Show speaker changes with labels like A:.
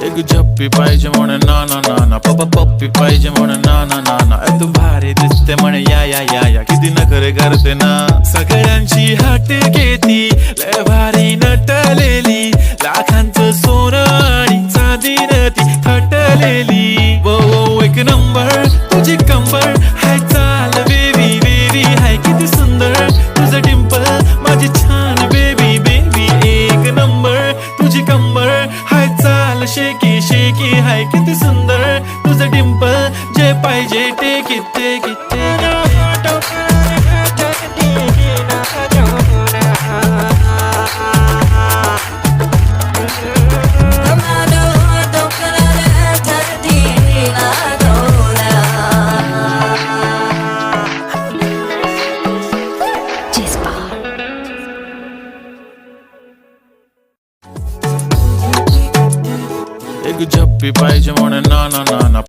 A: एक झप्पी पाहिजे म्हणे नाना नाना, पप्पा पप्पी पाहिजे म्हणे नाना नाना. तू भारी दिसते म्हणे या या या या, किती नखरे करते ना. सगळ्यांची हाट घेती, लय भारी नटलेली, लाखांचं सोनं आणि चांदीनं ती थटलेली. वो वो एक नंबर तुझी कंबर हाय, चाल बेबी बेबी हाय, किती सुंदर तुझं डिंपल माझी छान बेबी बेबी. एक नंबर तुझी कंबर हाय, चाल शेकी शेकी हाय, किती सुंदर तुझं डिंपल, जे पाहिजे take it take it take it. एक झप्पी पाहिजे म्हणे नाना नाना.